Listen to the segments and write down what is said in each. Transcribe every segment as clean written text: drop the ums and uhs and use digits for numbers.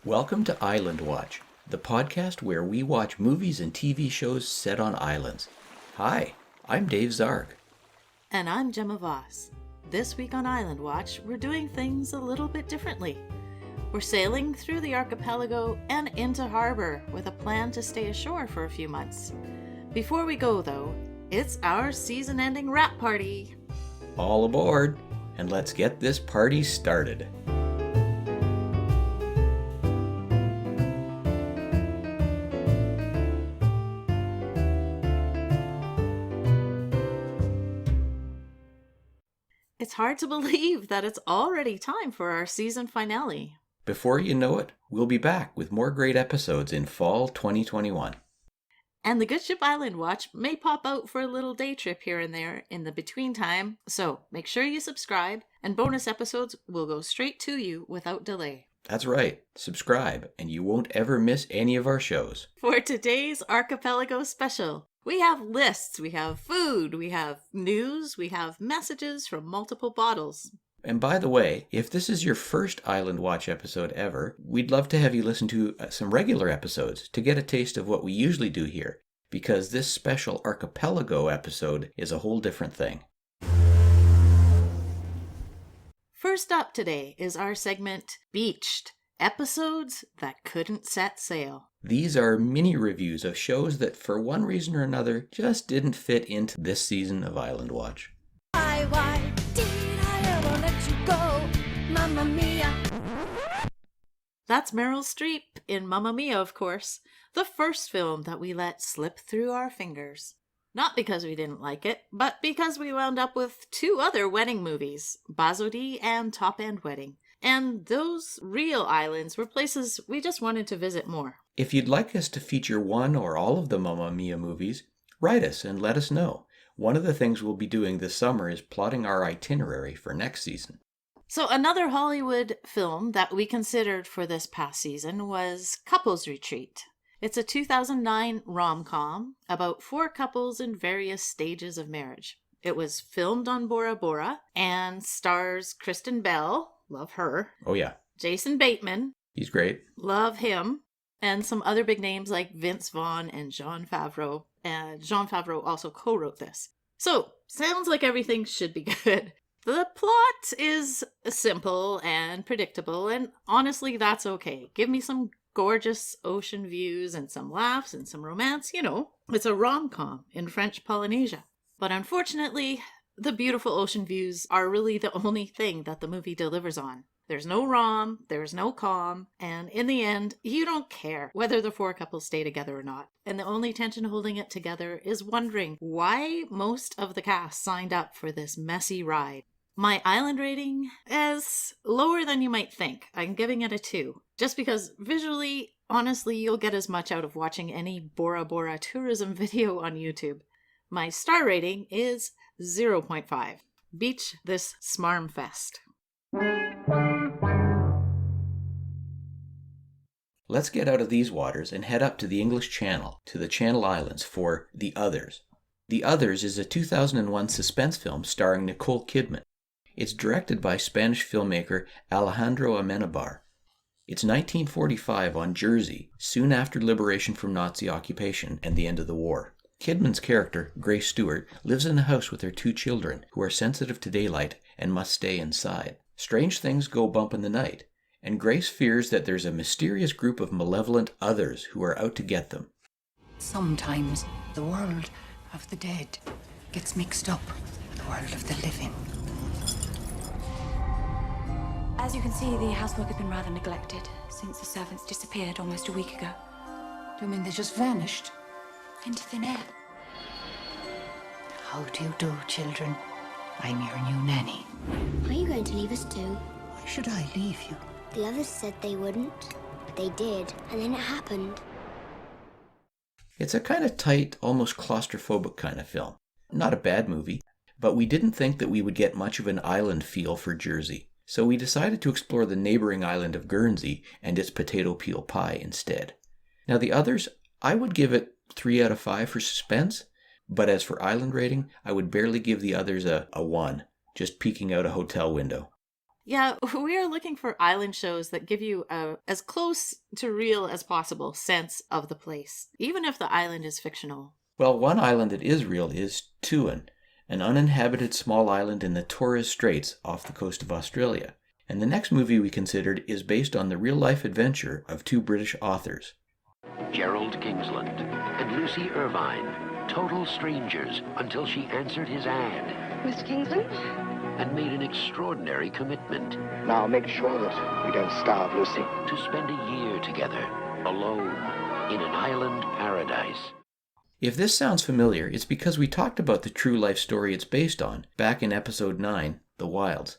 Welcome to Island Watch, the podcast where we watch movies and TV shows set on islands. Hi, I'm Dave Zarg. And I'm Gemma Voss. This week on Island Watch, we're doing things a little bit differently. We're sailing through the archipelago and into harbor with a plan to stay ashore for a few months. Before we go, though, it's our season-ending wrap party. All aboard, and let's get this party started. It's hard to believe that it's already time for our season finale. Before you know it, we'll be back with more great episodes in fall 2021. And the Good Ship Island Watch may pop out for a little day trip here and there in the between time, so make sure you subscribe, and bonus episodes will go straight to you without delay. That's right, subscribe, and you won't ever miss any of our shows. For today's Archipelago special, we have lists, we have food, we have news, we have messages from multiple bottles. And by the way, if this is your first Island Watch episode ever, we'd love to have you listen to some regular episodes to get a taste of what we usually do here, because this special Archipelago episode is a whole different thing. First up today is our segment, Beached, episodes that couldn't set sail. These are mini reviews of shows that for one reason or another just didn't fit into this season of Island Watch. Why did I ever let you go, Mamma Mia? That's Meryl Streep in Mamma Mia, of course, the first film that we let slip through our fingers. Not because we didn't like it, but because we wound up with two other wedding movies, Bazodi and Top End Wedding. And those real islands were places we just wanted to visit more. If you'd like us to feature one or all of the Mamma Mia movies, write us and let us know. One of the things we'll be doing this summer is plotting our itinerary for next season. So another Hollywood film that we considered for this past season was Couples Retreat. It's a 2009 rom-com about four couples in various stages of marriage. It was filmed on Bora Bora and stars Kristen Bell, love her. Oh yeah. Jason Bateman, He's great. love him. And some other big names like Vince Vaughn and Jon Favreau. And Jon Favreau also co-wrote this. So, sounds like everything should be good. The plot is simple and predictable, and honestly, that's okay. Give me some gorgeous ocean views and some laughs and some romance, you know. It's a rom-com in French Polynesia. But unfortunately, the beautiful ocean views are really the only thing that the movie delivers on. There's no rom, there's no com, and in the end, you don't care whether the four couples stay together or not. And the only tension holding it together is wondering why most of the cast signed up for this messy ride. My island rating is lower than you might think. I'm giving it a 2. Just because visually, honestly, you'll get as much out of watching any Bora Bora tourism video on YouTube. My star rating is 0.5. Beach this smarm fest. Let's get out of these waters and head up to the English Channel, to the Channel Islands for The Others. The Others is a 2001 suspense film starring Nicole Kidman. It's directed by Spanish filmmaker Alejandro Amenabar. It's 1945 on Jersey, soon after liberation from Nazi occupation and the end of the war. Kidman's character, Grace Stewart, lives in a house with her 2 children who are sensitive to daylight and must stay inside. Strange things go bump in the night, and Grace fears that there's a mysterious group of malevolent others who are out to get them. Sometimes the world of the dead gets mixed up with the world of the living. As you can see, the housework has been rather neglected since the servants disappeared almost a week ago. Do you mean they just vanished? Into thin air. How do you do, children? I'm your new nanny. Are you going to leave us too? Why should I leave you? The others said they wouldn't, but they did, and then it happened. It's a kind of tight, almost claustrophobic kind of film. Not a bad movie, but we didn't think that we would get much of an island feel for Jersey. So we decided to explore the neighboring island of Guernsey and its potato peel pie instead. Now The Others, I would give it 3 out of 5 for suspense, but as for island rating, I would barely give The Others a 1, just peeking out a hotel window. Yeah, we are looking for island shows that give you a as close to real as possible sense of the place, even if the island is fictional. Well, one island that is real is Tuan, an uninhabited small island in the Torres Straits off the coast of Australia. And the next movie we considered is based on the real-life adventure of two British authors. Gerald Kingsland and Lucy Irvine, total strangers until she answered his ad Mr. Kingsland? and made an extraordinary commitment Now make sure that we don't starve Lucy. to spend a year together, alone, in an island paradise. If this sounds familiar, it's because we talked about the true life story it's based on back in episode 9, The Wilds.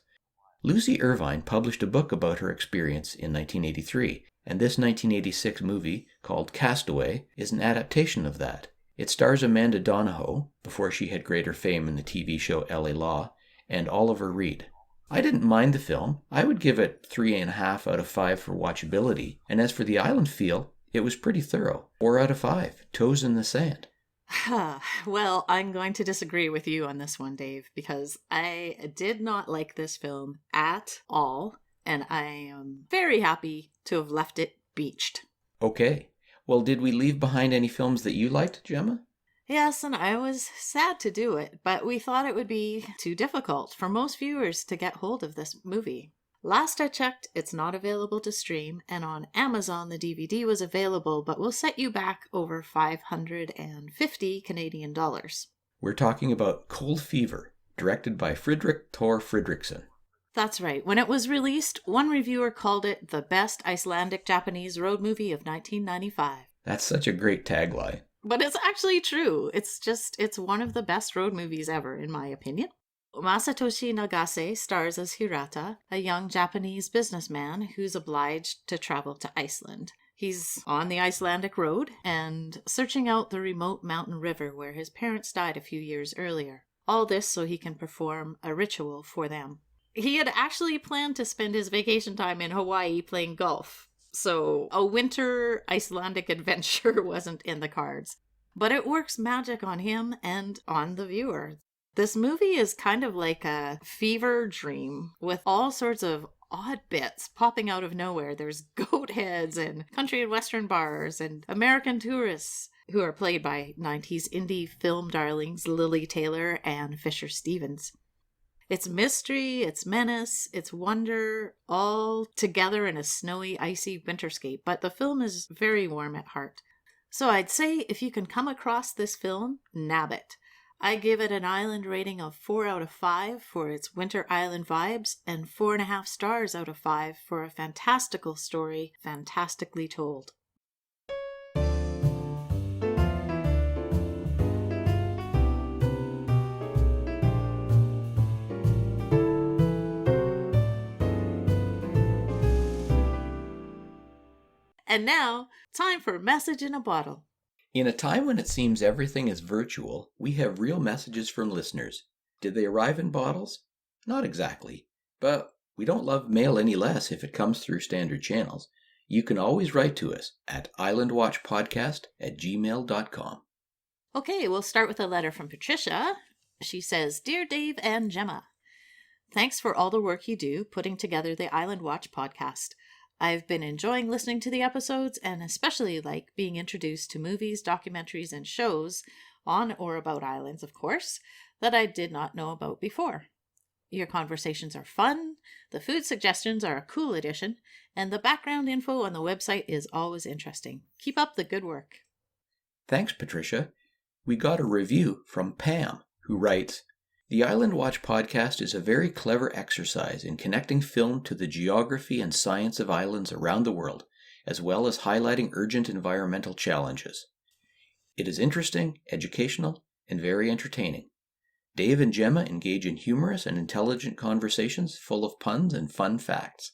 Lucy Irvine published a book about her experience in 1983, and this 1986 movie, called Castaway, is an adaptation of that. It stars Amanda Donahoe, before she had greater fame in the TV show LA Law, and Oliver Reed. I didn't mind the film. I would give it 3.5 out of 5 for watchability, and as for the island feel, it was pretty thorough. 4 out of 5, toes in the sand. Well, I'm going to disagree with you on this one, Dave, because I did not like this film at all, and I am very happy to have left it beached. Okay. Well, did we leave behind any films that you liked, Gemma? Yes, and I was sad to do it, but we thought it would be too difficult for most viewers to get hold of this movie. Last I checked, it's not available to stream, and on Amazon the DVD was available, but will set you back over 550 Canadian dollars. We're talking about Cold Fever, directed by Fredrik Thor Fredriksson. That's right. When it was released, one reviewer called it the best Icelandic Japanese road movie of 1995. That's such a great tagline. But it's actually true. It's one of the best road movies ever, in my opinion. Masatoshi Nagase stars as Hirata, a young Japanese businessman who's obliged to travel to Iceland. He's on the Icelandic road and searching out the remote mountain river where his parents died a few years earlier. All this so he can perform a ritual for them. He had actually planned to spend his vacation time in Hawaii playing golf, so a winter Icelandic adventure wasn't in the cards. But it works magic on him and on the viewer. This movie is kind of like a fever dream with all sorts of odd bits popping out of nowhere. There's goat heads and country and western bars and American tourists who are played by 90s indie film darlings Lily Taylor and Fisher Stevens. It's mystery, it's menace, it's wonder, all together in a snowy, icy winterscape, but the film is very warm at heart. So I'd say if you can come across this film, nab it. I give it an island rating of 4 out of 5 for its winter island vibes and 4.5 stars out of 5 for a fantastical story, fantastically told. And now, time for Message in a Bottle. In a time when it seems everything is virtual, we have real messages from listeners. Did they arrive in bottles? Not exactly. But we don't love mail any less if it comes through standard channels. You can always write to us at islandwatchpodcast@gmail.com. Okay, we'll start with a letter from Patricia. She says, Dear Dave and Gemma, thanks for all the work you do putting together the Island Watch podcast. I've been enjoying listening to the episodes and especially like being introduced to movies, documentaries, and shows on or about islands, of course, that I did not know about before. Your conversations are fun, the food suggestions are a cool addition, and the background info on the website is always interesting. Keep up the good work. Thanks, Patricia. We got a review from Pam, who writes, The Island Watch podcast is a very clever exercise in connecting film to the geography and science of islands around the world, as well as highlighting urgent environmental challenges. It is interesting, educational, and very entertaining. Dave and Gemma engage in humorous and intelligent conversations full of puns and fun facts.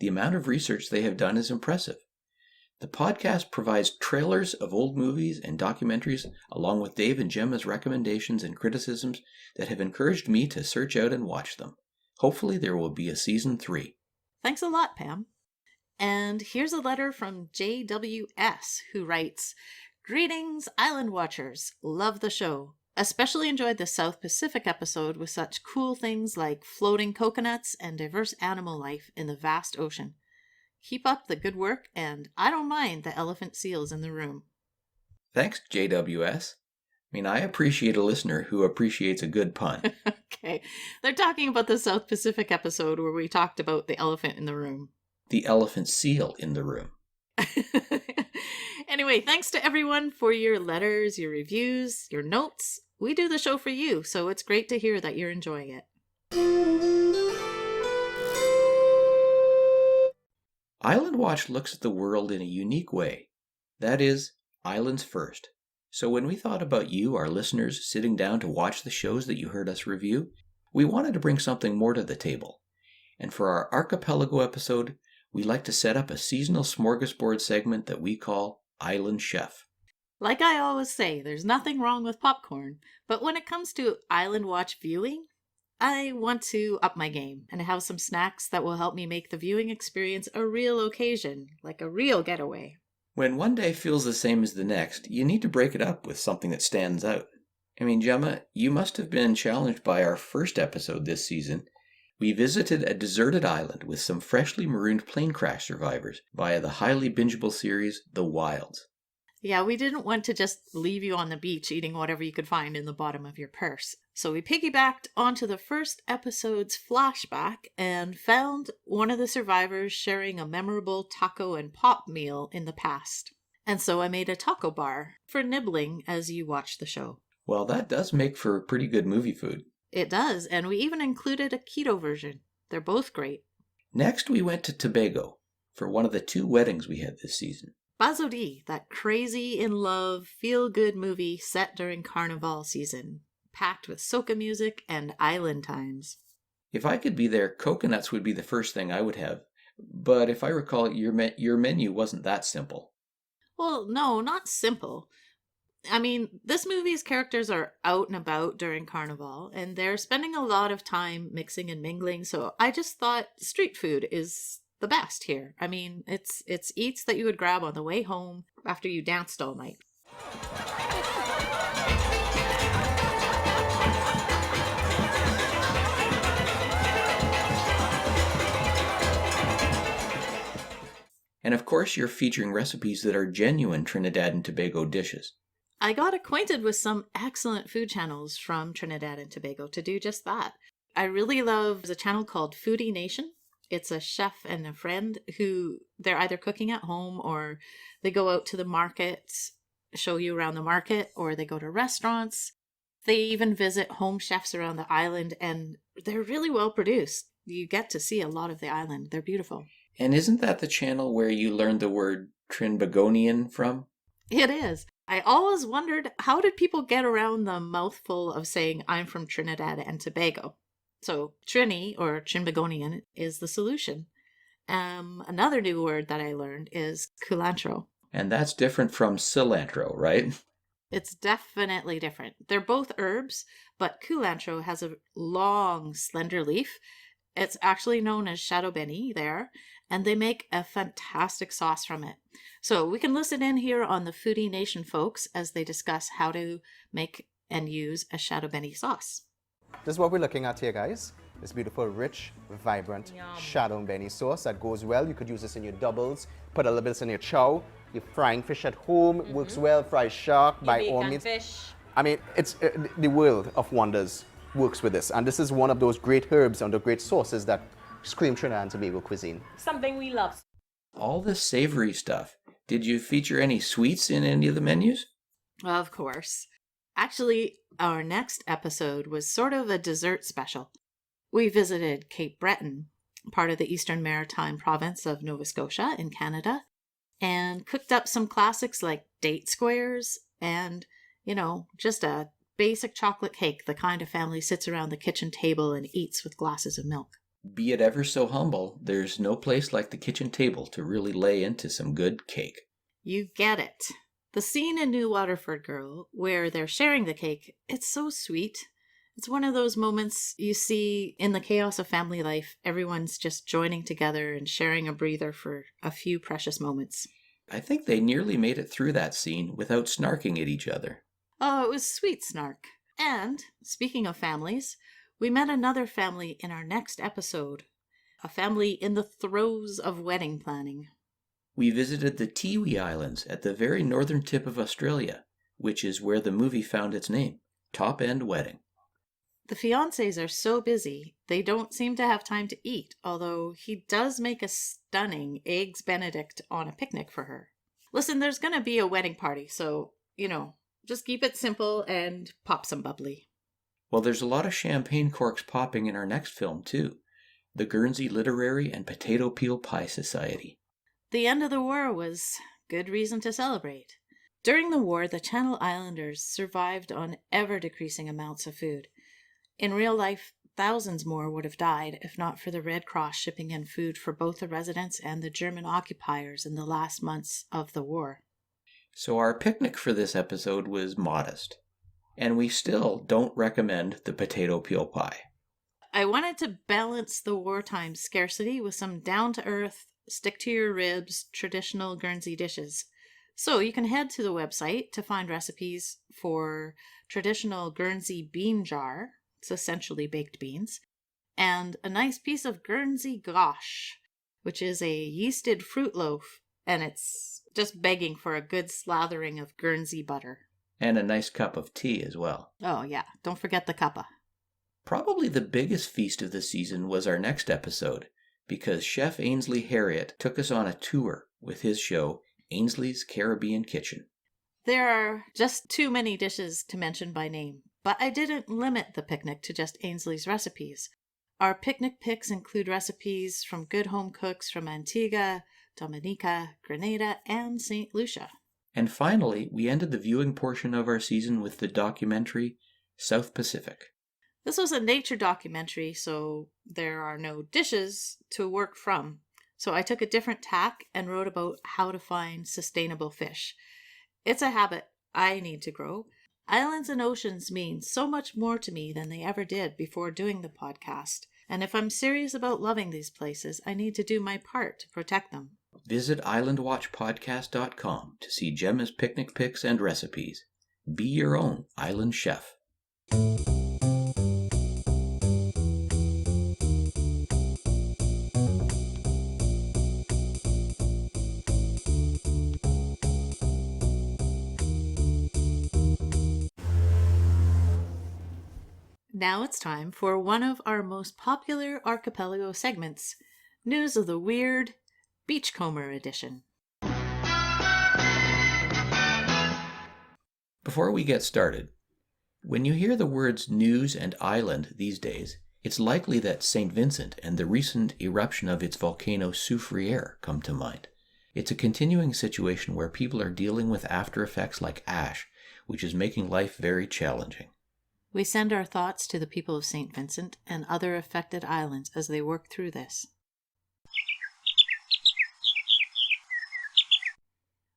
The amount of research they have done is impressive. The podcast provides trailers of old movies and documentaries along with Dave and Gemma's recommendations and criticisms that have encouraged me to search out and watch them. Hopefully there will be a season 3. Thanks a lot, Pam. And here's a letter from JWS, who writes, Greetings, Island Watchers. Love the show. Especially enjoyed the South Pacific episode with such cool things like floating coconuts and diverse animal life in the vast ocean. Keep up the good work, and I don't mind the elephant seals in the room. Thanks, JWS. I appreciate a listener who appreciates a good pun. Okay, they're talking about the South Pacific episode where we talked about the elephant in the room. The elephant seal in the room. Anyway, thanks to everyone for your letters, your reviews, your notes. We do the show for you, so it's great to hear that you're enjoying it. Island Watch looks at the world in a unique way. That is, islands first. So when we thought about you, our listeners, sitting down to watch the shows that you heard us review, we wanted to bring something more to the table. And for our Archipelago episode, we like to set up a seasonal smorgasbord segment that we call Island Chef. Like I always say, there's nothing wrong with popcorn, but when it comes to Island Watch viewing, I want to up my game and have some snacks that will help me make the viewing experience a real occasion, like a real getaway. When one day feels the same as the next, you need to break it up with something that stands out. Gemma, you must have been challenged by our first episode this season. We visited a deserted island with some freshly marooned plane crash survivors via the highly bingeable series The Wilds. Yeah, we didn't want to just leave you on the beach eating whatever you could find in the bottom of your purse. So we piggybacked onto the first episode's flashback and found one of the survivors sharing a memorable taco and pop meal in the past. And so I made a taco bar for nibbling as you watch the show. Well, that does make for pretty good movie food. It does, and we even included a keto version. They're both great. Next, we went to Tobago for one of the 2 weddings we had this season. Bazodi, that crazy in love, feel-good movie set during Carnival season, packed with soca music and island times. If I could be there, coconuts would be the first thing I would have. But if I recall, your menu wasn't that simple. Well, no, not simple. This movie's characters are out and about during Carnival, and they're spending a lot of time mixing and mingling, so I just thought street food is the best here. It's eats that you would grab on the way home after you danced all night. And of course, you're featuring recipes that are genuine Trinidad and Tobago dishes. I got acquainted with some excellent food channels from Trinidad and Tobago to do just that. I really love a channel called Foodie Nation. It's a chef and a friend who they're either cooking at home or they go out to the markets, show you around the market, or they go to restaurants. They even visit home chefs around the island, and they're really well produced. You get to see a lot of the island. They're beautiful. And isn't that the channel where you learned the word Trinbagonian from? It is. I always wondered, how did people get around the mouthful of saying, I'm from Trinidad and Tobago? So Trini, or Trinbagonian, is the solution. Another new word that I learned is culantro. And that's different from cilantro, right? It's definitely different. They're both herbs, but culantro has a long, slender leaf. It's actually known as shadow benny there, and they make a fantastic sauce from it. So we can listen in here on the Foodie Nation folks as they discuss how to make and use a shadow benny sauce. This is what we're looking at here, guys. This beautiful, rich, vibrant shadow benny sauce that goes well. You could use this in your doubles, put a little bit in your chow. You're frying fish at home, works well. Fry shark, by all means. Fish. It's the world of wonders works with this. And this is one of those great herbs and the great sauces that scream Trinidad and Tobago cuisine. Something we love. All this savory stuff. Did you feature any sweets in any of the menus? Of course. Actually, our next episode was sort of a dessert special. We visited Cape Breton, part of the Eastern Maritime province of Nova Scotia in Canada, and cooked up some classics like date squares and, just a basic chocolate cake, the kind a family sits around the kitchen table and eats with glasses of milk. Be it ever so humble, there's no place like the kitchen table to really lay into some good cake. You get it. The scene in New Waterford Girl, where they're sharing the cake, it's so sweet. It's one of those moments you see in the chaos of family life. Everyone's just joining together and sharing a breather for a few precious moments. I think they nearly made it through that scene without snarking at each other. Oh, it was sweet snark. And speaking of families, we met another family in our next episode. A family in the throes of wedding planning. We visited the Tiwi Islands at the very northern tip of Australia, which is where the movie found its name, Top End Wedding. The fiancés are so busy, they don't seem to have time to eat, although he does make a stunning Eggs Benedict on a picnic for her. Listen, there's going to be a wedding party, so, just keep it simple and pop some bubbly. Well, there's a lot of champagne corks popping in our next film, too. The Guernsey Literary and Potato Peel Pie Society. The end of the war was good reason to celebrate. During the war, the Channel Islanders survived on ever-decreasing amounts of food. In real life, thousands more would have died if not for the Red Cross shipping in food for both the residents and the German occupiers in the last months of the war. So our picnic for this episode was modest. And we still don't recommend the potato peel pie. I wanted to balance the wartime scarcity with some down-to-earth, stick-to-your-ribs, traditional Guernsey dishes. So you can head to the website to find recipes for traditional Guernsey bean jar, it's essentially baked beans, and a nice piece of Guernsey gouache, which is a yeasted fruit loaf, and it's just begging for a good slathering of Guernsey butter. And a nice cup of tea as well. Oh yeah, don't forget the cuppa. Probably the biggest feast of the season was our next episode, because Chef Ainsley Harriott took us on a tour with his show, Ainsley's Caribbean Kitchen. There are just too many dishes to mention by name, but I didn't limit the picnic to just Ainsley's recipes. Our picnic picks include recipes from good home cooks from Antigua, Dominica, Grenada, and St. Lucia. And finally, we ended the viewing portion of our season with the documentary South Pacific. This was a nature documentary, so there are no dishes to work from. So I took a different tack and wrote about how to find sustainable fish. It's a habit I need to grow. Islands and oceans mean so much more to me than they ever did before doing the podcast. And if I'm serious about loving these places, I need to do my part to protect them. Visit islandwatchpodcast.com to see Gemma's picnic pics and recipes. Be your own island chef. Now it's time for one of our most popular Archipelago segments, News of the Weird, Beachcomber Edition. Before we get started, when you hear the words news and island these days, it's likely that St. Vincent and the recent eruption of its volcano Soufriere come to mind. It's a continuing situation where people are dealing with after effects like ash, which is making life very challenging. We send our thoughts to the people of St. Vincent and other affected islands as they work through this.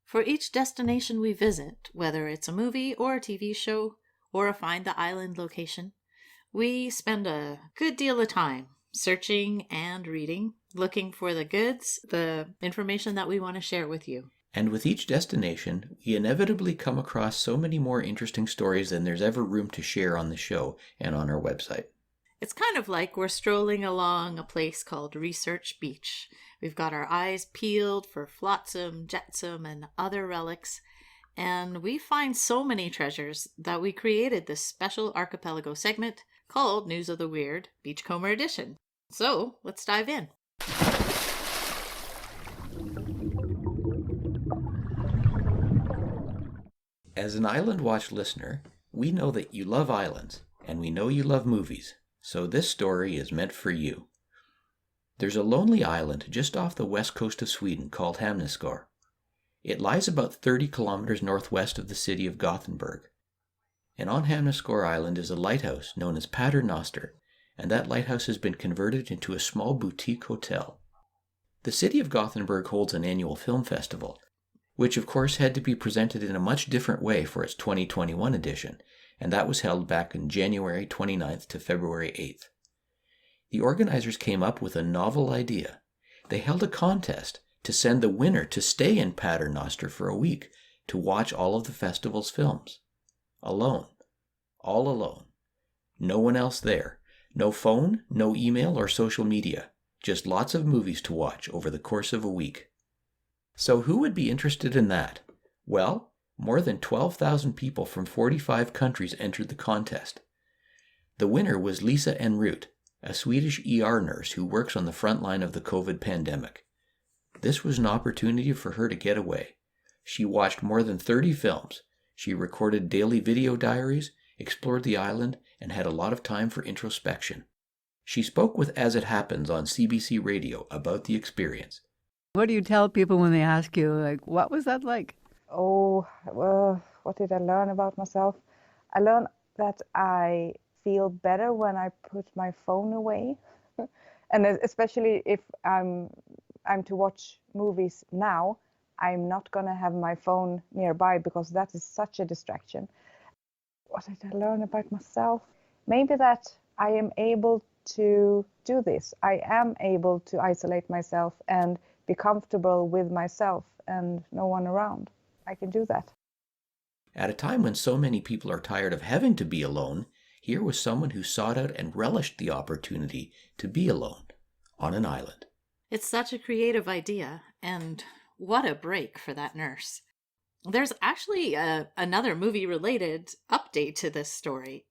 For each destination we visit, whether it's a movie or a TV show or a find the island location, we spend a good deal of time searching and reading, looking for the goods, the information that we want to share with you. And with each destination, we inevitably come across so many more interesting stories than there's ever room to share on the show and on our website. It's kind of like we're strolling along a place called Research Beach. We've got our eyes peeled for flotsam, jetsam, and other relics, and we find so many treasures that we created this special archipelago segment called News of the Weird, Beachcomber Edition. So, let's dive in. As an Island Watch listener, we know that you love islands, and we know you love movies, so this story is meant for you. There's a lonely island just off the west coast of Sweden called Hamneskär. It lies about 30 kilometers northwest of the city of Gothenburg. And on Hamneskär Island is a lighthouse known as Paternoster, and that lighthouse has been converted into a small boutique hotel. The city of Gothenburg holds an annual film festival, which of course had to be presented in a much different way for its 2021 edition, and that was held back in January 29th to February 8th. The organizers came up with a novel idea. They held a contest to send the winner to stay in Paternoster for a week to watch all of the festival's films, alone. all alone. No one else there. No phone, no email or social media. Just lots of movies to watch over the course of a week. So who would be interested in that? Well, more than 12,000 people from 45 countries entered the contest. The winner was Lisa Enroot, a Swedish ER nurse who works on the front line of the COVID pandemic. This was an opportunity for her to get away. She watched more than 30 films. She recorded daily video diaries, explored the island, and had a lot of time for introspection. She spoke with As It Happens on CBC Radio about the experience. What do you tell people when they ask you, like, what was that like? Oh, well, what did I learn about myself? I learned that I feel better when I put my phone away. And especially if I'm to watch movies now, I'm not going to have my phone nearby because that is such a distraction. What did I learn about myself? Maybe that I am able to do this. I am able to isolate myself and be comfortable with myself and no one around. I can do that. At a time when so many people are tired of having to be alone, here was someone who sought out and relished the opportunity to be alone on an island. It's such a creative idea, and what a break for that nurse. There's actually another movie-related update to this story.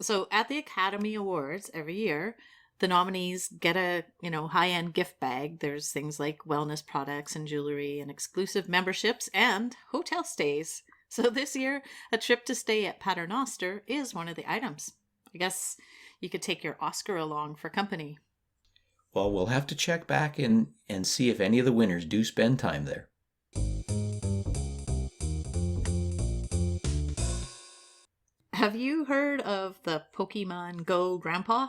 So at the Academy Awards every year, the nominees get a, high-end gift bag. There's things like wellness products and jewelry and exclusive memberships and hotel stays. So this year, a trip to stay at Paternoster is one of the items. I guess you could take your Oscar along for company. Well, we'll have to check back and see if any of the winners do spend time there. Have you heard of the Pokemon Go Grandpa?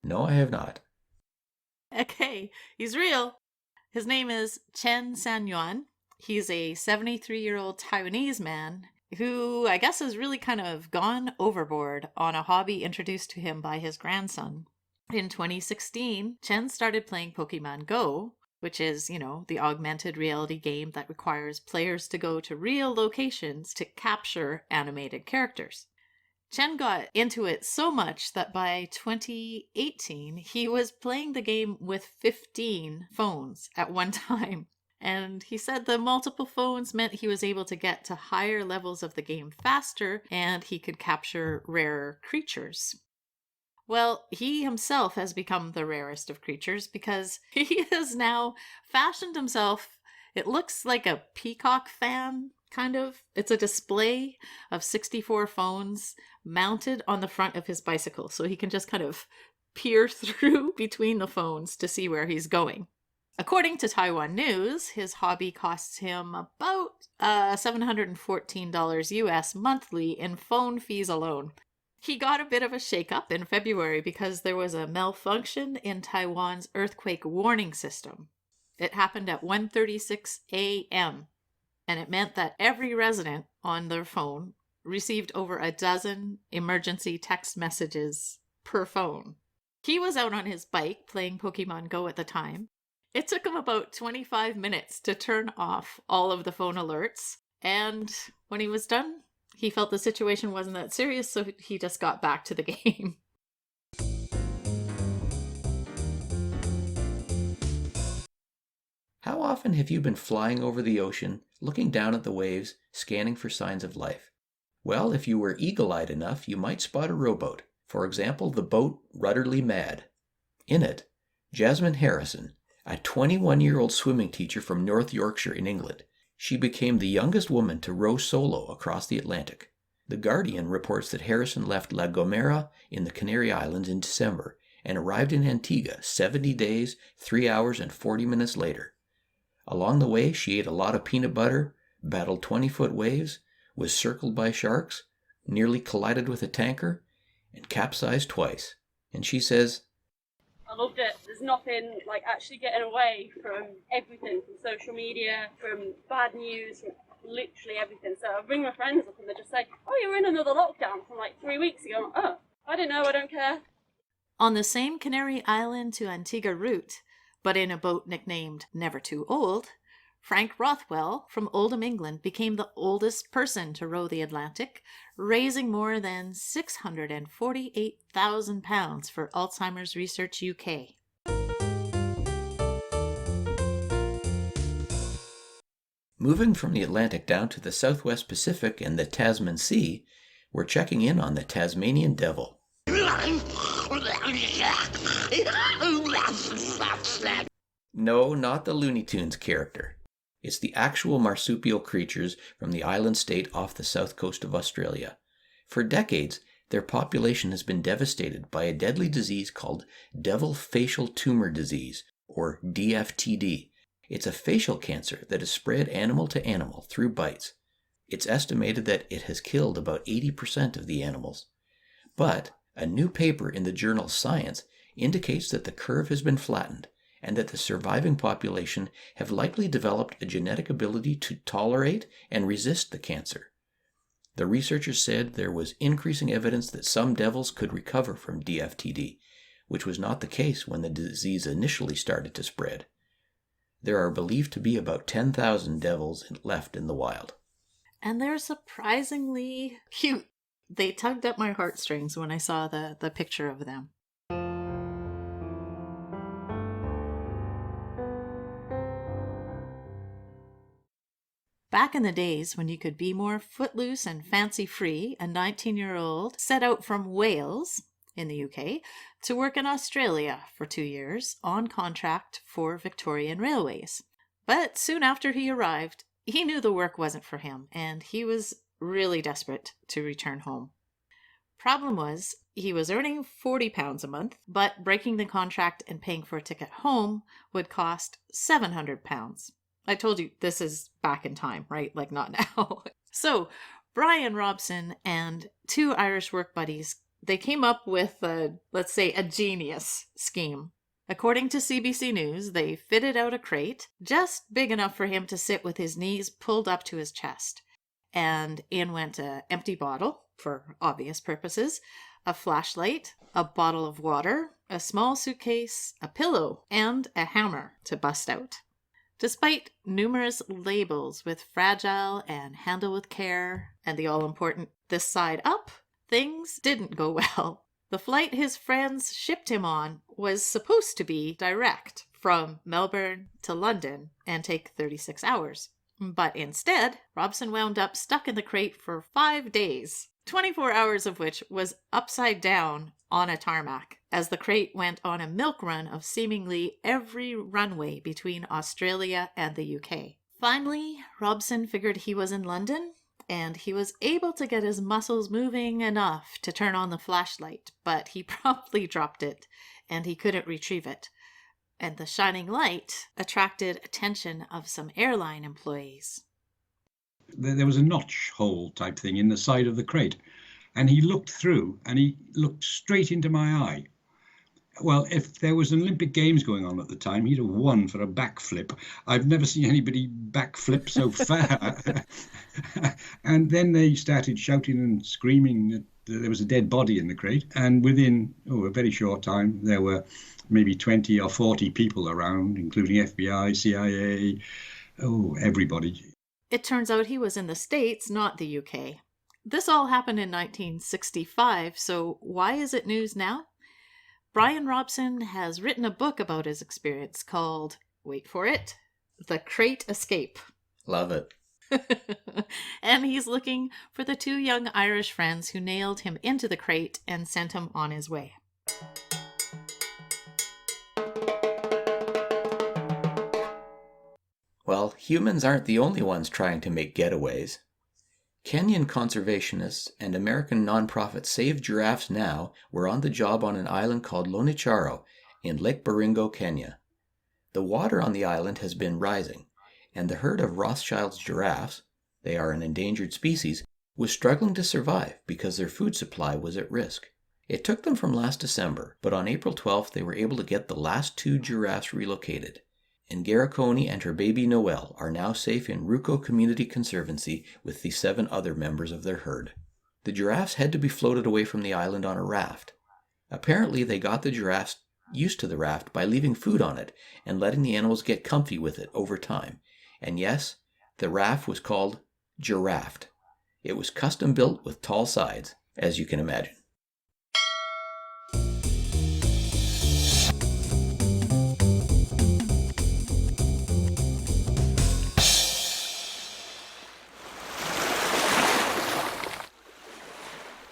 No, I have not. Okay, he's real. His name is Chen Sanyuan. He's a 73-year-old Taiwanese man who I guess has really kind of gone overboard on a hobby introduced to him by his grandson. In 2016, Chen started playing Pokemon Go, which is, the augmented reality game that requires players to go to real locations to capture animated characters. Chen got into it so much that by 2018, he was playing the game with 15 phones at one time. And he said the multiple phones meant he was able to get to higher levels of the game faster and he could capture rarer creatures. Well, he himself has become the rarest of creatures because he has now fashioned himself, it looks like a peacock fan, kind of. It's a display of 64 phones mounted on the front of his bicycle, so he can just kind of peer through between the phones to see where he's going. According to Taiwan News, his hobby costs him about $714 US monthly in phone fees alone. He got a bit of a shake-up in February because there was a malfunction in Taiwan's earthquake warning system. It happened at 1:36 a.m., and it meant that every resident on their phone received over a dozen emergency text messages per phone. He was out on his bike playing Pokemon Go at the time. It took him about 25 minutes to turn off all of the phone alerts, and when he was done, he felt the situation wasn't that serious, so he just got back to the game. How often have you been flying over the ocean, looking down at the waves, scanning for signs of life? Well, if you were eagle-eyed enough, you might spot a rowboat. For example, the boat Rudderly Mad. In it, Jasmine Harrison, a 21-year-old swimming teacher from North Yorkshire in England. She became the youngest woman to row solo across the Atlantic. The Guardian reports that Harrison left La Gomera in the Canary Islands in December and arrived in Antigua 70 days, 3 hours, and 40 minutes later. Along the way, she ate a lot of peanut butter, battled 20-foot waves, was circled by sharks, nearly collided with a tanker, and capsized twice. And she says, I loved it. There's nothing like actually getting away from everything, from social media, from bad news, from literally everything. So I bring my friends up and they just say, oh, you're in another lockdown from like 3 weeks ago. I'm like, oh, I didn't know, I don't care. On the same Canary Island to Antigua route, but in a boat nicknamed Never Too Old, Frank Rothwell from Oldham, England, became the oldest person to row the Atlantic, raising more than £648,000 for Alzheimer's Research UK. Moving from the Atlantic down to the southwest Pacific and the Tasman Sea, we're checking in on the Tasmanian Devil. No, not the Looney Tunes character. It's the actual marsupial creatures from the island state off the south coast of Australia. For decades, their population has been devastated by a deadly disease called devil facial tumor disease, or DFTD. It's a facial cancer that is spread animal to animal through bites. It's estimated that it has killed about 80% of the animals. But a new paper in the journal Science indicates that the curve has been flattened and that the surviving population have likely developed a genetic ability to tolerate and resist the cancer. The researchers said there was increasing evidence that some devils could recover from DFTD, which was not the case when the disease initially started to spread. There are believed to be about 10,000 devils left in the wild. And they're surprisingly cute. They tugged at my heartstrings when I saw the picture of them. Back in the days when you could be more footloose and fancy-free, a 19-year-old set out from Wales, in the UK, to work in Australia for 2 years on contract for Victorian Railways. But soon after he arrived, he knew the work wasn't for him, and he was really desperate to return home. Problem was, he was earning £40 a month, but breaking the contract and paying for a ticket home would cost £700. I told you this is back in time, right? Like not now. So Brian Robson and 2 Irish work buddies, they came up with a genius scheme. According to CBC News, they fitted out a crate just big enough for him to sit with his knees pulled up to his chest. And in went an empty bottle, for obvious purposes, a flashlight, a bottle of water, a small suitcase, a pillow, and a hammer to bust out. Despite numerous labels with fragile and handle with care, and the all-important this side up, things didn't go well. The flight his friends shipped him on was supposed to be direct from Melbourne to London and take 36 hours. But instead, Robson wound up stuck in the crate for 5 days, 24 hours of which was upside down on a tarmac, as the crate went on a milk run of seemingly every runway between Australia and the UK. Finally, Robson figured he was in London, and he was able to get his muscles moving enough to turn on the flashlight, but he promptly dropped it, and he couldn't retrieve it. And the shining light attracted attention of some airline employees. There was a notch hole type thing in the side of the crate, and he looked through and he looked straight into my eye. Well, if there was an Olympic Games going on at the time, he'd have won for a backflip. I've never seen anybody backflip so far. And then they started shouting and screaming that there was a dead body in the crate. And within a very short time, there were maybe 20 or 40 people around, including FBI, CIA, everybody. It turns out he was in the States, not the UK. This all happened in 1965, so why is it news now? Brian Robson has written a book about his experience called, wait for it, The Crate Escape. Love it. And he's looking for the 2 young Irish friends who nailed him into the crate and sent him on his way. Well, humans aren't the only ones trying to make getaways. Kenyan conservationists and American nonprofit Save Giraffes Now were on the job on an island called Lonicharo in Lake Baringo, Kenya. The water on the island has been rising, and the herd of Rothschild's giraffes, they are an endangered species, was struggling to survive because their food supply was at risk. It took them from last December, but on April 12th they were able to get the last 2 giraffes relocated. And Gariconi and her baby Noelle are now safe in Ruko Community Conservancy with the 7 other members of their herd. The giraffes had to be floated away from the island on a raft. Apparently they got the giraffes used to the raft by leaving food on it and letting the animals get comfy with it over time, And yes, the raft was called Giraffe. It was custom built with tall sides, as you can imagine.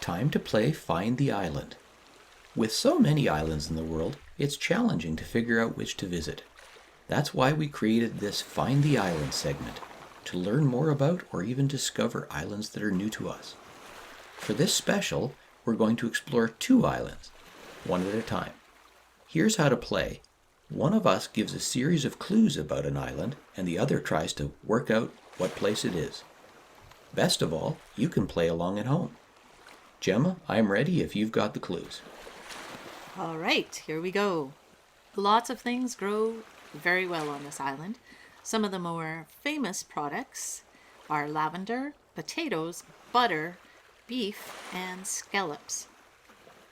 Time to play Find the Island. With so many islands in the world, it's challenging to figure out which to visit. That's why we created this Find the Island segment, to learn more about or even discover islands that are new to us. For this special, we're going to explore 2 islands, one at a time. Here's how to play. One of us gives a series of clues about an island, and the other tries to work out what place it is. Best of all, you can play along at home. Gemma, I'm ready if you've got the clues. All right, here we go. Lots of things grow very well on this island. Some of the more famous products are lavender, potatoes, butter, beef, and scallops.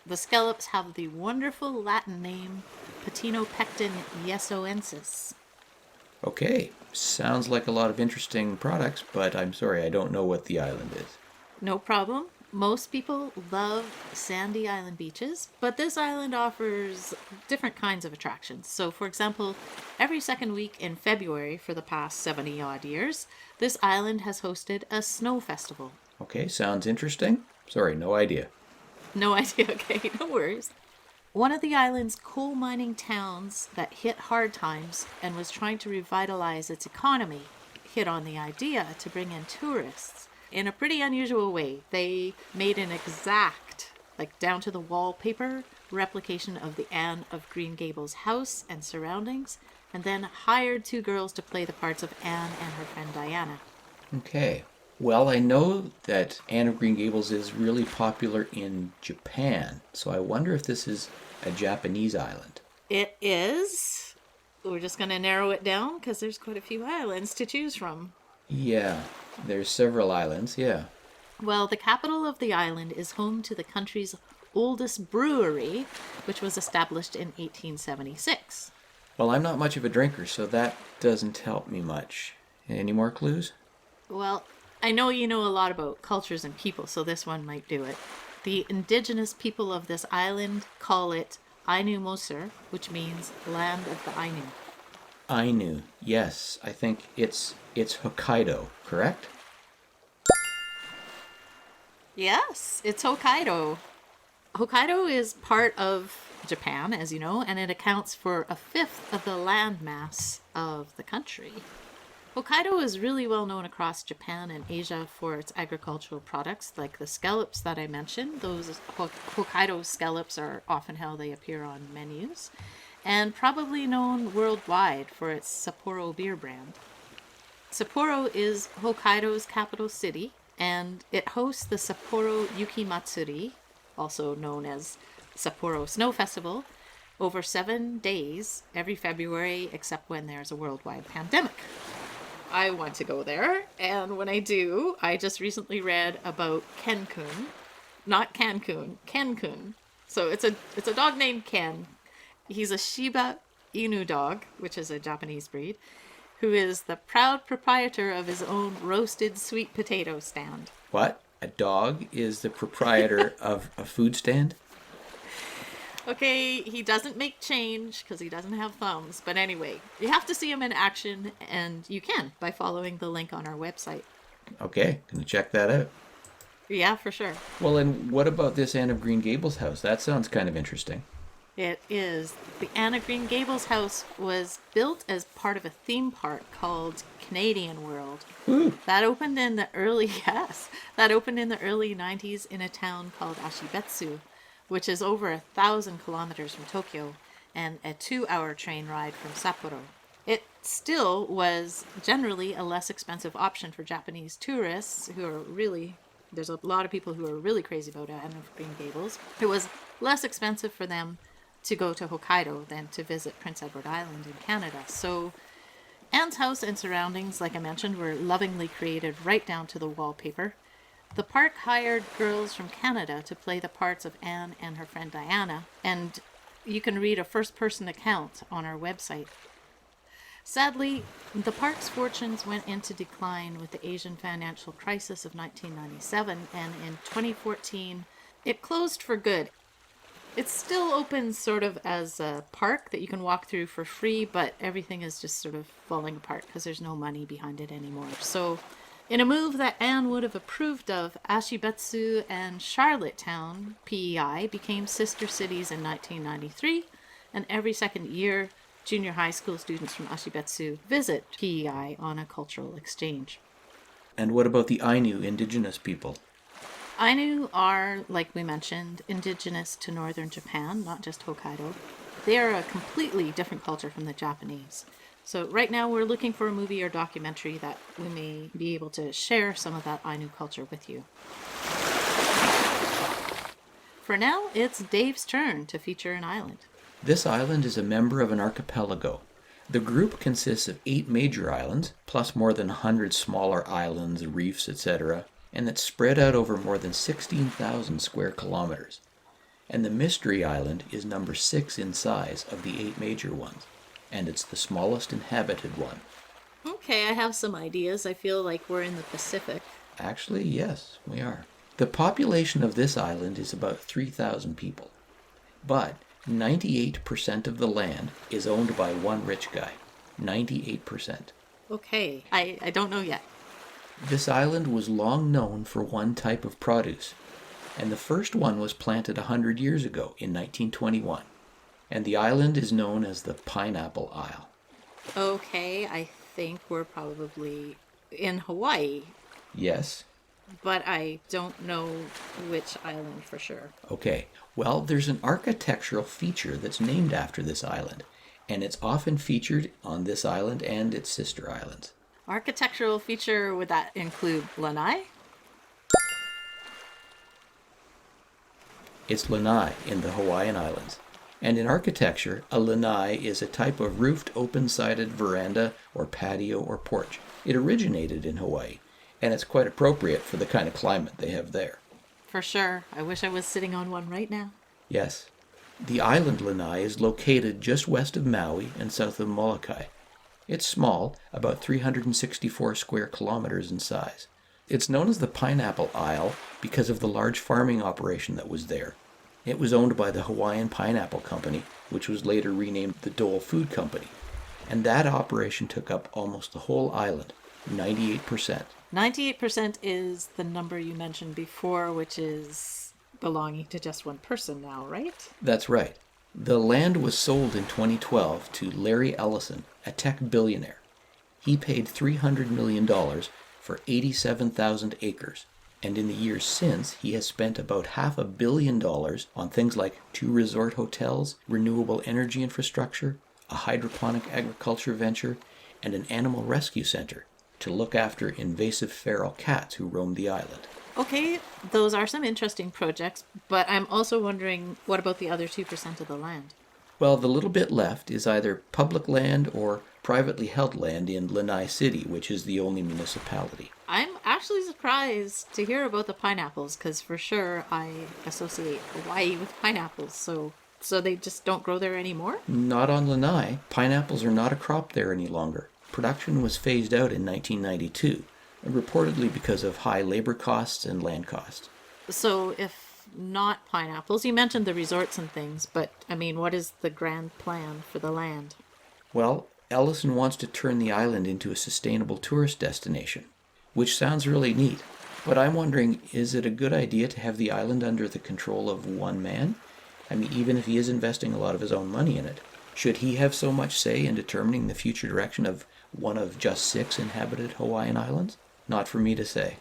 The scallops have the wonderful Latin name Patinopecten yesoensis. Okay, sounds like a lot of interesting products, but I'm sorry, I don't know what the island is. No problem. Most people love sandy island beaches, but this island offers different kinds of attractions. So, for example, every second week in February for the past 70-odd years, this island has hosted a snow festival. Okay, sounds interesting. Sorry, no idea. No idea, okay, no worries. One of the island's coal mining towns that hit hard times and was trying to revitalize its economy hit on the idea to bring in tourists. In a pretty unusual way, they made an exact, like down to the wallpaper, replication of the Anne of Green Gables house and surroundings, and then hired 2 girls to play the parts of Anne and her friend Diana. Okay. Well, I know that Anne of Green Gables is really popular in Japan, so I wonder if this is a Japanese island. It is. We're just going to narrow it down because there's quite a few islands to choose from. Yeah, there's several islands, yeah. Well, the capital of the island is home to the country's oldest brewery, which was established in 1876. Well, I'm not much of a drinker, so that doesn't help me much. Any more clues? Well, I know you know a lot about cultures and people, so this one might do it. The indigenous people of this island call it Ainu Mosur, which means land of the Ainu. Ainu, yes, I think it's Hokkaido, correct? Yes, it's Hokkaido. Hokkaido is part of Japan, as you know, and it accounts for 1/5 of the landmass of the country. Hokkaido is really well known across Japan and Asia for its agricultural products, like the scallops that I mentioned. Those Hokkaido scallops are often how they appear on menus, and probably known worldwide for its Sapporo beer brand. Sapporo is Hokkaido's capital city, and it hosts the Sapporo Yuki Matsuri, also known as Sapporo Snow Festival, over 7 days every February, except when there's a worldwide pandemic. I want to go there, and when I do, I just recently read about Ken-kun, not Cancun, Ken-kun. So it's a dog named Ken. He's a Shiba Inu dog, which is a Japanese breed, who is the proud proprietor of his own roasted sweet potato stand. What? A dog is the proprietor of a food stand? Okay, he doesn't make change because he doesn't have thumbs. But anyway, you have to see him in action, and you can by following the link on our website. Okay, gonna check that out. Yeah, for sure. Well, and what about this Anne of Green Gables house? That sounds kind of interesting. It is. The Anne of Green Gables house was built as part of a theme park called Canadian World. Ooh. That opened in the early 90s in a town called Ashibetsu, which is over 1,000 kilometers from Tokyo and a 2-hour train ride from Sapporo. It still was generally a less expensive option for Japanese tourists who are really, there's a lot of people who are really crazy about Anne of Green Gables. It was less expensive for them to go to Hokkaido than to visit Prince Edward Island in Canada. So Anne's house and surroundings, like I mentioned, were lovingly created right down to the wallpaper. The park hired girls from Canada to play the parts of Anne and her friend Diana, and you can read a first-person account on our website. Sadly, the park's fortunes went into decline with the Asian financial crisis of 1997, and in 2014, it closed for good. It's still open sort of as a park that you can walk through for free, but everything is just sort of falling apart because there's no money behind it anymore. So, in a move that Anne would have approved of, Ashibetsu and Charlottetown, PEI, became sister cities in 1993, and every second year, junior high school students from Ashibetsu visit PEI on a cultural exchange. And what about the Ainu indigenous people? Ainu are, like we mentioned, indigenous to northern Japan, not just Hokkaido. They are a completely different culture from the Japanese. So right now we're looking for a movie or documentary that we may be able to share some of that Ainu culture with you. For now, it's Dave's turn to feature an island. This island is a member of an archipelago. The group consists of 8 major islands, plus more than 100 smaller islands, reefs, etc., and it's spread out over more than 16,000 square kilometers. And the Mystery Island is number 6 in size of the 8 major ones, and it's the smallest inhabited one. Okay, I have some ideas. I feel like we're in the Pacific. Actually, yes, we are. The population of this island is about 3,000 people, but 98% of the land is owned by one rich guy. 98%. Okay, I don't know yet. This island was long known for one type of produce, and the first one was planted 100 years ago in 1921, and the island is known as the Pineapple Isle. Okay, I think we're probably in Hawaii, Yes? but I don't know which island for sure. Okay, well, there's an architectural feature that's named after this island, and it's often featured on this island and its sister islands. Architectural feature, would that include lanai? It's lanai in the Hawaiian Islands. And in architecture, a lanai is a type of roofed open-sided veranda or patio or porch. It originated in Hawaii, and it's quite appropriate for the kind of climate they have there. For sure. I wish I was sitting on one right now. Yes. The island lanai is located just west of Maui and south of Molokai. It's small, about 364 square kilometers in size. It's known as the Pineapple Isle because of the large farming operation that was there. It was owned by the Hawaiian Pineapple Company, which was later renamed the Dole Food Company. And that operation took up almost the whole island, 98%. 98% is the number you mentioned before, which is belonging to just one person now, right? That's right. The land was sold in 2012 to Larry Ellison, a tech billionaire. He paid $300 million for 87,000 acres, and in the years since, he has spent about $500 million on things like 2 resort hotels, renewable energy infrastructure, a hydroponic agriculture venture, and an animal rescue center to look after invasive feral cats who roam the island. Okay, those are some interesting projects, but I'm also wondering, what about the other 2% of the land? Well, the little bit left is either public land or privately held land in Lanai City, which is the only municipality. I'm actually surprised to hear about the pineapples, because for sure I associate Hawaii with pineapples, so they just don't grow there anymore? Not on Lanai. Pineapples are not a crop there any longer. Production was phased out in 1992, reportedly because of high labor costs and land costs. So if not pineapples, you mentioned the resorts and things, but I mean, what is the grand plan for the land? Well, Ellison wants to turn the island into a sustainable tourist destination, which sounds really neat. But I'm wondering, is it a good idea to have the island under the control of one man? I mean, even if he is investing a lot of his own money in it, should he have so much say in determining the future direction of one of just 6 inhabited Hawaiian islands? Not for me to say.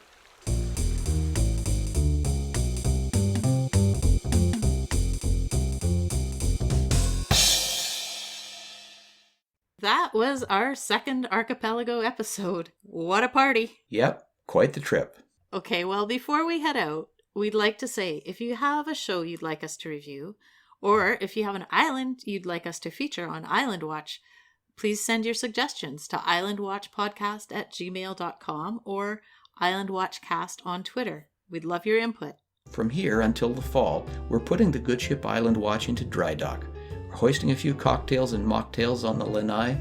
That was our second Archipelago episode. What a party! Yep, quite the trip. Okay, well, before we head out, we'd like to say, if you have a show you'd like us to review, or if you have an island you'd like us to feature on Island Watch, please send your suggestions to islandwatchpodcast@gmail.com or islandwatchcast on Twitter. We'd love your input. From here until the fall, we're putting the Good Ship Island Watch into dry dock. We're hoisting a few cocktails and mocktails on the lanai,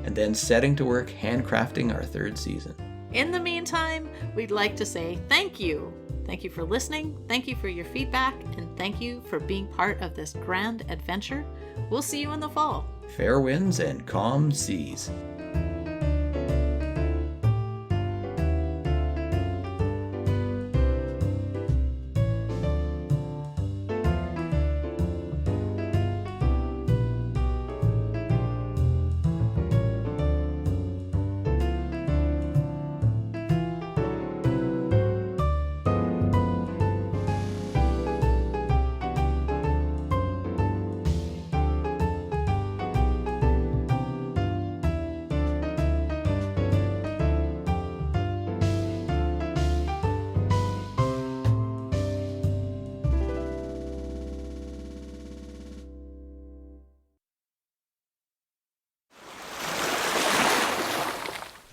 and then setting to work handcrafting our third season. In the meantime, we'd like to say thank you. Thank you for listening, thank you for your feedback, and thank you for being part of this grand adventure. We'll see you in the fall. Fair winds and calm seas.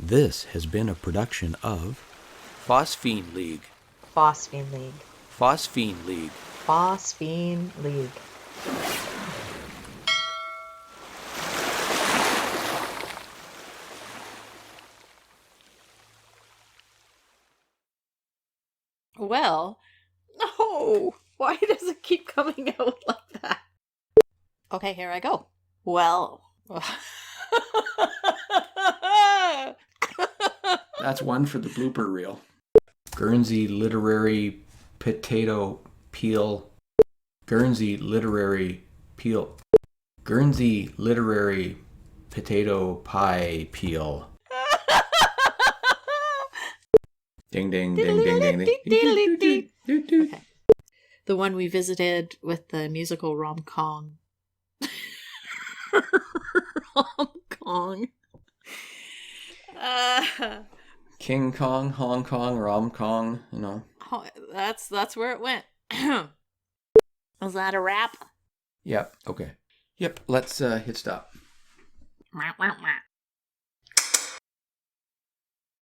This has been a production of Phosphine League. Phosphine League. Phosphine League. Phosphine League. Well, no! Why does it keep coming out like that? Okay, here I go. Well. That's one for the blooper reel. Guernsey literary potato peel. Guernsey literary peel. Guernsey literary potato pie peel. Ding ding ding ding ding ding. Okay. The one we visited with the musical rom-com. Rom-com. King Kong, Hong Kong, Rom Kong, you know. That's where it went. Was that a wrap? Yep, okay. Yep, let's hit stop.